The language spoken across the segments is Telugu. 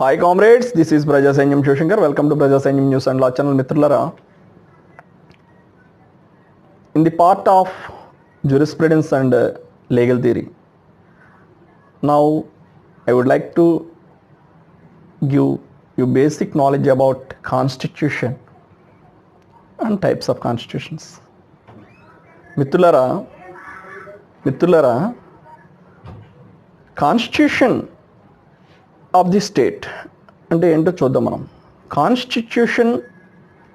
Hi comrades, this is Braja Sainyam Shoshankar. Welcome to Braja Sainyam News and Law Channel Mitrulara. In the part of jurisprudence and legal theory, now I would like to give you basic knowledge about constitution and types of constitutions. Mitrulara, constitution of the state అంటే ఏంటో చూద్దాం మనం. Constitution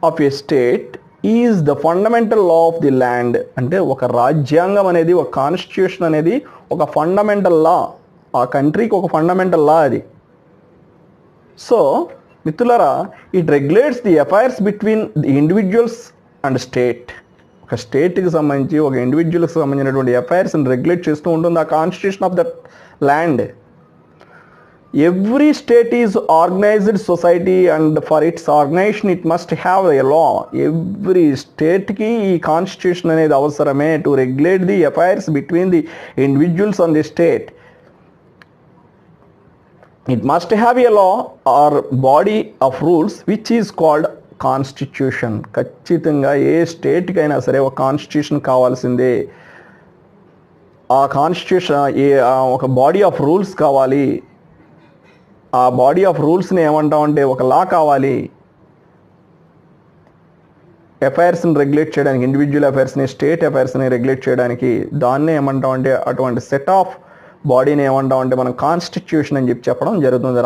of A state is the fundamental law of the land. అంటే ఒక రాజ్యాంగం అనేది, ఒక కాన్స్టిట్యూషన్ అనేది ఒక ఫండమెంటల్ లా, ఆ కంట్రీకి ఒక ఫండమెంటల్ లా అది. సో మిత్రులారా, it regulates the affairs between the individuals and state. ఒక స్టేట్కి సంబంధించి ఒక ఇండివిజువల్కి సంబంధించినటువంటి అఫైర్స్ని రెగ్యులేట్ చేస్తూ ఉంటుంది ఆ constitution of that land. Every state is organized society and for its organization it must have a law. Every state ki ee constitution anedi avasarame to regulate the affairs between the individuals and the state. It must have a law or body of rules which is called constitution. ఖచ్చితంగా ఏ స్టేట్కి అయినా సరే ఒక కాన్స్టిట్యూషన్ కావాల్సిందే. ఆ కాన్స్టిట్యూషన్ ఒక బాడీ ఆఫ్ రూల్స్ కావాలి. ఆ బాడీ ఆఫ్ రూల్స్ని ఏమంటామంటే ఒక లా కావాలి. అఫైర్స్ని రెగ్యులేట్ చేయడానికి, ఇండివిజువల్ అఫైర్స్ని, స్టేట్ అఫైర్స్ని రెగ్యులేట్ చేయడానికి దాన్నే ఏమంటామంటే అటువంటి సెట్ ఆఫ్ బాడీని ఏమంటామంటే మనం కాన్స్టిట్యూషన్ అని చెప్పడం జరుగుతుంది.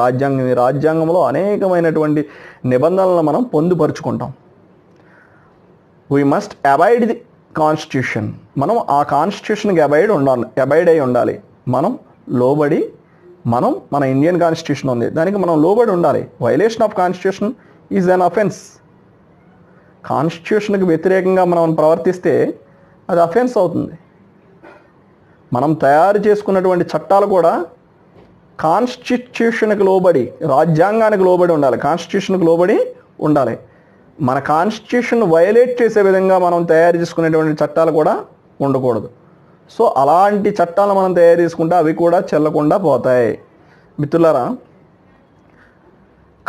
రాజ్యాంగంలో అనేకమైనటువంటి నిబంధనలను మనం పొందుపరుచుకుంటాం. We must abide the constitution. మనం ఆ కాన్స్టిట్యూషన్కి అబైడ్ అయి ఉండాలి. మనం మన ఇండియన్ కాన్స్టిట్యూషన్ ఉంది, దానికి మనం లోబడి ఉండాలి. Violation of constitution is an offence. కాన్స్టిట్యూషన్కి వ్యతిరేకంగా మనం ప్రవర్తిస్తే అది అఫెన్స్ అవుతుంది. మనం తయారు చేసుకున్నటువంటి చట్టాలు కూడా కాన్స్టిట్యూషన్కి లోబడి, రాజ్యాంగానికి లోబడి ఉండాలి, కాన్స్టిట్యూషన్కి లోబడి ఉండాలి. మన కాన్స్టిట్యూషన్ వైలేట్ చేసే విధంగా మనం తయారు చేసుకునేటువంటి చట్టాలు కూడా ఉండకూడదు. సో అలాంటి చట్టాలు మనం తయారు చేసుకుంటే అవి కూడా చెల్లకుండా పోతాయి. మిత్రులారా,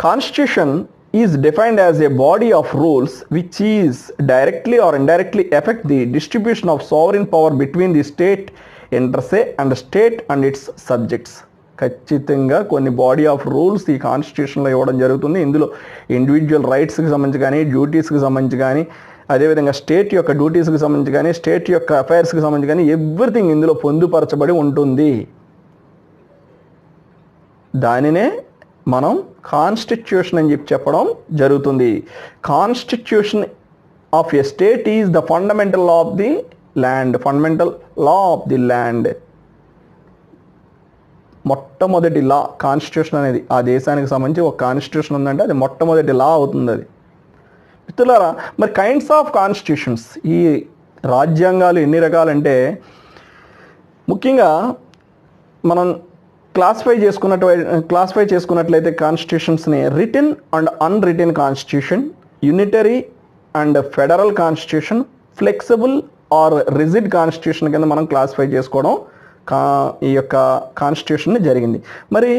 constitution is defined as a body of rules which is directly or indirectly effect the distribution of sovereign power between the state ఇంటర్సే and state and it's subjects. ఖచ్చితంగా కొన్ని బాడీ ఆఫ్ రూల్స్ ఈ కాన్స్టిట్యూషన్లో ఇవ్వడం జరుగుతుంది. ఇందులో ఇండివిజువల్ రైట్స్కి సంబంధించి కానీ, డ్యూటీస్కి సంబంధించి కానీ, అదేవిధంగా స్టేట్ యొక్క డ్యూటీస్కి సంబంధించి కానీ, స్టేట్ యొక్క అఫైర్స్కి సంబంధించి కానీ ఎవ్రీథింగ్ ఇందులో పొందుపరచబడి ఉంటుంది. దానినే మనం కాన్స్టిట్యూషన్ అని చెప్పడం జరుగుతుంది. Constitution of a state is the fundamental law of the land. Fundamental law of the land, మొట్టమొదటి లా కాన్స్టిట్యూషన్ అనేది. ఆ దేశానికి సంబంధించి ఒక కాన్స్టిట్యూషన్ ఉందంటే అది మొట్టమొదటి లా అవుతుంది అది. మిత్రులారా, మరి కైండ్స్ ఆఫ్ కాన్స్టిట్యూషన్స్, ఈ రాజ్యాంగాలు ఎన్ని రకాలంటే ముఖ్యంగా మనం క్లాసిఫై చేసుకున్నట్లయితే కాన్స్టిట్యూషన్స్ని written and unwritten constitution, unitary and federal constitution, flexible or rigid constitution కింద మనం క్లాసిఫై చేసుకోవడం ఈ యొక్క కాన్స్టిట్యూషన్ జరిగింది. మరి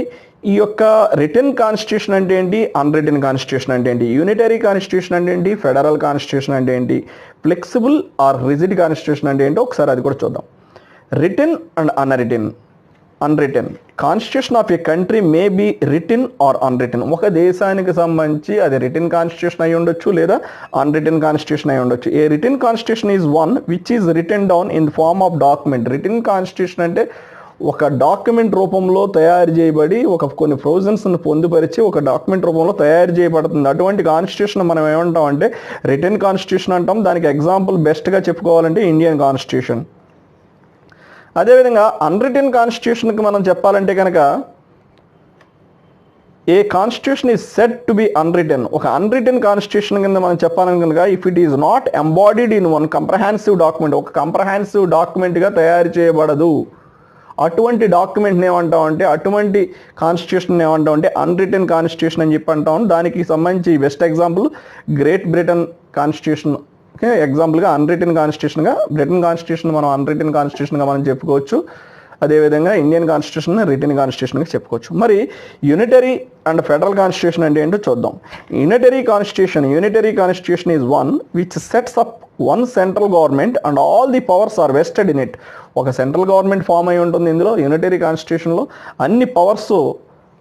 ఈ యొక్క రిటన్ కాన్స్టిట్యూషన్ అంటే ఏంటి, అన్రిటన్ కాన్స్టిట్యూషన్ అంటే ఏంటి, యూనిటరీ కాన్స్టిట్యూషన్ అంటే ఏంటి, ఫెడరల్ కాన్స్టిట్యూషన్ అంటే ఏంటి, ఫ్లెక్సిబుల్ ఆర్ రిజిడ్ కాన్స్టిట్యూషన్ అంటే ఏంటో ఒకసారి అది కూడా చూద్దాం. Written and unwritten constitution of a country may be written or unwritten. ఒక దేశానికి సంబంధించి అది రిటన్ కాన్స్టిట్యూషన్ అయి ఉండొచ్చు లేదా అన్రిటన్ కాన్స్టిట్యూషన్ అయి ఉండొచ్చు. A written constitution is one which is written down in form of document. Written constitution అంటే ఒక డాక్యుమెంట్ రూపంలో తయారు చేయబడి, కొన్ని ప్రొవిజన్స్ని పొందుపరిచి ఒక డాక్యుమెంట్ రూపంలో తయారు చేయబడుతుంది. అటువంటి కాన్స్టిట్యూషన్ మనం ఏమంటాం అంటే రిటన్ కాన్స్టిట్యూషన్ అంటాం. దానికి ఎగ్జాంపుల్ బెస్ట్గా చెప్పుకోవాలంటే ఇండియన్ కాన్స్టిట్యూషన్. అదేవిధంగా అన్రిటన్ కాన్స్టిట్యూషన్కి మనం చెప్పాలంటే కనుక a constitution is said to be unwritten. ఒక అన్రిటన్ కాన్స్టిట్యూషన్ కింద మనం చెప్పాలని కనుక if it is not embodied in one comprehensive document, ఒక కంప్రహెన్సివ్ డాక్యుమెంట్గా తయారు చేయబడదు. అటువంటి డాక్యుమెంట్ని ఏమంటామంటే, అటువంటి కాన్స్టిట్యూషన్ ఏమంటామంటే అన్రిటన్ కాన్స్టిట్యూషన్ అని చెప్పి అంటాం. దానికి సంబంధించి best example great Britain constitution. ఎగ్జాంపుల్గా అన్రిటన్ కాన్స్టిట్యూషన్గా బ్రిటన్ కాన్స్టిట్యూషన్ మనం అన్రిటన్ కాన్స్టిట్యూషన్గా మనం చెప్పుకోవచ్చు. అదేవిధంగా ఇండియన్ కాన్స్టిట్యూషన్ రిటన్ కాన్స్టిట్యూషన్గా చెప్పుకోవచ్చు. మరి యూనిటరీ అండ్ ఫెడరల్ కాన్స్టిట్యూషన్ అంటే ఏంటో చూద్దాం. Unitary constitution is one which sets up one central government and all the powers are vested in it. ఒక సెంట్రల్ గవర్నమెంట్ ఫామ్ అయి ఉంటుంది ఇందులో యూనిటరీ కాన్స్టిట్యూషన్లో. అన్ని పవర్స్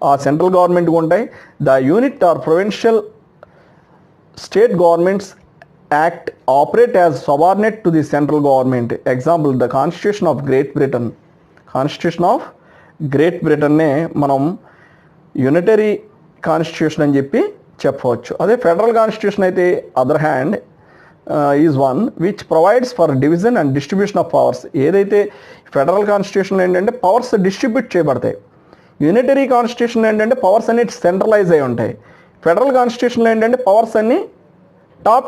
ఆ సెంట్రల్ గవర్నమెంట్కి ఉంటాయి. The unit or provincial state governments act operate as subordinate to the central government. Example the constitution of Great Britain. Constitution of Great బ్రిటన్నే మనం యూనిటరీ కాన్స్టిట్యూషన్ అని చెప్పి చెప్పవచ్చు. అదే ఫెడరల్ కాన్స్టిట్యూషన్ అయితే other hand is one which provides for division and distribution of powers. ఏదైతే ఫెడరల్ కాన్స్టిట్యూషన్ ఏంటంటే పవర్స్ డిస్ట్రిబ్యూట్ చేయబడతాయి. యూనిటరీ కాన్స్టిట్యూషన్ ఏంటంటే పవర్స్ అన్ని సెంట్రలైజ్ అయి ఉంటాయి. ఫెడరల్ కాన్స్టిట్యూషన్లో ఏంటంటే పవర్స్ అన్ని టాప్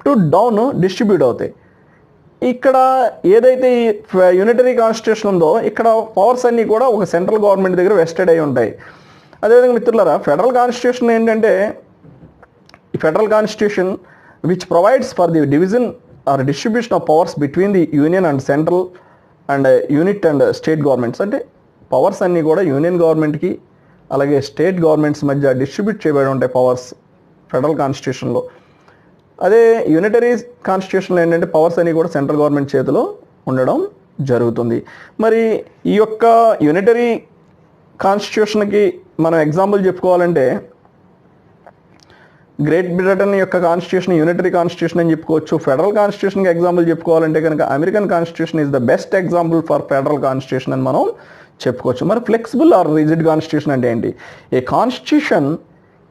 టు డౌన్ డిస్ట్రిబ్యూట్ అవుతాయి. ఇక్కడ ఏదైతే యూనిటరీ కాన్స్టిట్యూషన్ ఉందో ఇక్కడ పవర్స్ అన్నీ కూడా ఒక సెంట్రల్ గవర్నమెంట్ దగ్గర వెస్టెడ్ అయి ఉంటాయి. అదేవిధంగా మిత్రులారా ఫెడరల్ కాన్స్టిట్యూషన్ ఏంటంటే federal constitution which provides for the division or distribution of powers between the union and central and unit and state governments. అంటే పవర్స్ అన్నీ కూడా యూనియన్ గవర్నమెంట్కి అలాగే స్టేట్ గవర్నమెంట్స్ మధ్య డిస్ట్రిబ్యూట్ చేయబడి ఉంటాయి పవర్స్ ఫెడరల్ కాన్స్టిట్యూషన్లో. అదే యూనిటరీ కాన్స్టిట్యూషన్లో ఏంటంటే పవర్స్ అన్నీ కూడా సెంట్రల్ గవర్నమెంట్ చేతిలో ఉండడం జరుగుతుంది. మరి ఈ యొక్క యూనిటరీ కాన్స్టిట్యూషన్కి మనం ఎగ్జాంపుల్ చెప్పుకోవాలంటే గ్రేట్ బ్రిటన్ యొక్క కాన్స్టిట్యూషన్ యూనిటరీ కాన్స్టిట్యూషన్ అని చెప్పుకోవచ్చు. ఫెడరల్ కాన్స్టిట్యూషన్కి ఎగ్జాంపుల్ చెప్పుకోవాలంటే కనుక American constitution is the best example for federal constitution అని మనం చెప్పుకోవచ్చు. మరి ఫ్లెక్సిబుల్ ఆర్ రిజిడ్ కాన్స్టిట్యూషన్ అంటే ఏంటి? ఏ కాన్స్టిట్యూషన్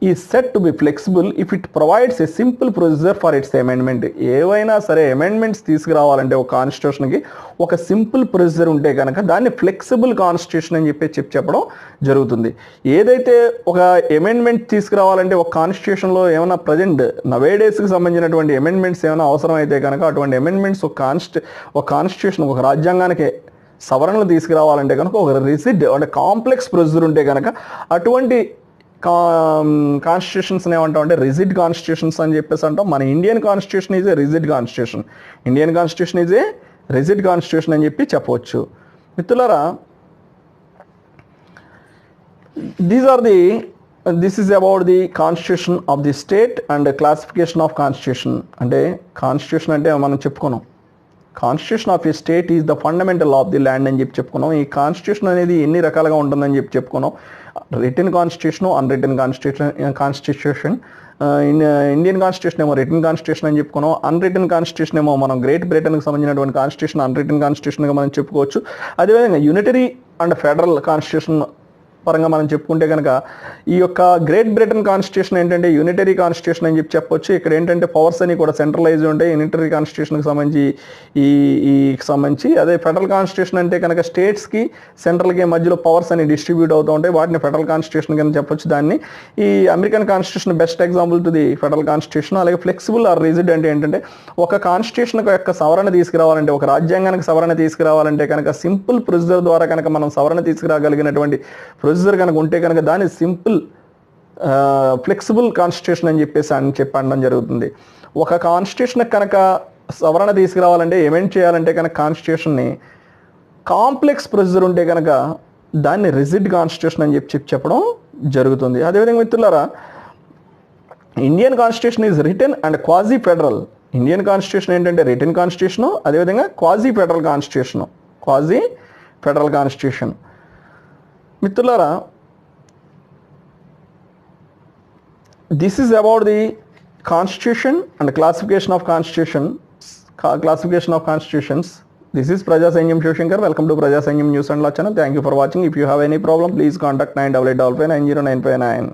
ఈ set to be flexible if it provides A simple procedure for it's amendment. ఏవైనా సరే అమెండ్మెంట్స్ తీసుకురావాలంటే ఒక కాన్స్టిట్యూషన్కి ఒక సింపుల్ ప్రొసీజర్ ఉంటే కనుక దాన్ని ఫ్లెక్సిబుల్ కాన్స్టిట్యూషన్ అని చెప్పడం జరుగుతుంది. ఏదైతే ఒక అమెండ్మెంట్ తీసుకురావాలంటే ఒక కాన్స్టిట్యూషన్లో ఏమైనా ప్రజెంట్ నవేడేస్కి సంబంధించినటువంటి అమెండ్మెంట్స్ ఏమైనా అవసరం అయితే కనుక అటువంటి అమెండ్మెంట్స్ ఒక కాన్స్టిట్యూషన్ ఒక రాజ్యాంగానికి సవరణలు తీసుకురావాలంటే కనుక ఒక రిజిడ్ అంటే కాంప్లెక్స్ ప్రొసీజర్ ఉంటే కనుక అటువంటి కాన్స్టిట్యూషన్స్ ఏమంటాం అంటే రిజిడ్ కాన్స్టిట్యూషన్స్ అని చెప్పేసి అంటాం. మన Indian constitution is a rigid constitution. Indian constitution is a rigid constitution అని చెప్పి చెప్పవచ్చు. మిత్రులారా this is about the constitution of the state and classification of constitution. అంటే కాన్స్టిట్యూషన్ అంటే మనం చెప్పుకున్నాం constitution of A state is the fundamental of the land అని చెప్పి చెప్పుకున్నాం. ఈ కాన్స్టిట్యూషన్ అనేది ఎన్ని రకాలుగా ఉంటుందని చెప్పి చెప్పుకున్నాం. Written constitution unwritten constitution Indian constitution ఏమో రిటన్ కాన్స్టిట్యూషన్ అని చెప్పుకున్నాం. అన్రిటన్ కాన్స్టిట్యూషన్ ఏమో మనం గ్రేట్ బ్రిటన్కి సంబంధించినటువంటి కాన్స్టిట్యూషన్ అన్రిటన్ కాన్స్టిట్యూషన్గా మనం చెప్పుకోవచ్చు. అదేవిధంగా యూనిటరీ అండ్ ఫెడరల్ కాన్స్టిట్యూషన్ పరంగా మనం చెప్పుకుంటే కనుక ఈ యొక్క గ్రేట్ బ్రిటన్ కాన్స్టిట్యూషన్ ఏంటంటే యూనిటరీ కాన్స్టిట్యూషన్ అని చెప్పొచ్చు. ఇక్కడ ఏంటంటే పవర్స్ అని కూడా సెంట్రలైజ్ ఉంటాయి యూనిటరీ కాన్స్టిట్యూషన్కి సంబంధించి. అదే ఫెడరల్ కాన్స్టిట్యూషన్ అంటే కనుక స్టేట్స్కి సెంట్రల్కి మధ్యలో పవర్స్ అని డిస్ట్రిబ్యూట్ అవుతూ ఉంటాయి. వాటిని ఫెడరల్ కాన్స్టిట్యూషన్ కింద చెప్పొచ్చు. దాన్ని ఈ American constitution best example to the federal constitution. అలాగే ఫ్లెక్సిబుల్ ఆర్ రిజిడ్ అంటే ఏంటంటే ఒక కాన్స్టిట్యూషన్ యొక్క సవరణ తీసుకురావాలంటే ఒక రాజ్యాంగానికి సవరణ తీసుకురావాలంటే కనుక సింపుల్ ప్రొసీజర్ ద్వారా కనుక మనం సవరణ తీసుకురాగలిగినటువంటి ప్రొసీజర్ కనుక ఉంటే కనుక దాన్ని సింపుల్ ఫ్లెక్సిబుల్ కాన్స్టిట్యూషన్ అని చెప్పడం జరుగుతుంది. ఒక కాన్స్టిట్యూషన్ కనుక సవరణ తీసుకురావాలంటే ఎమెండ్ చేయాలంటే కనుక కాన్స్టిట్యూషన్ని కాంప్లెక్స్ ప్రొసీజర్ ఉంటే కనుక దాన్ని రిజిడ్ కాన్స్టిట్యూషన్ అని చెప్పడం జరుగుతుంది. అదేవిధంగా మిత్రులారా Indian constitution is return and quasi federal. Indian constitution ఏంటంటే రిటన్ కాన్స్టిట్యూషను అదేవిధంగా క్వాజీ ఫెడరల్ కాన్స్టిట్యూషన్. మిత్రులారా this is about the constitution and classification of constitutions. This is ప్రజా సైన్యం శివశంకర్. వెల్కమ్ టు ప్రజా సైన్యం news and law channel. Thank you for watching. If you have any problem please contact 9855909599.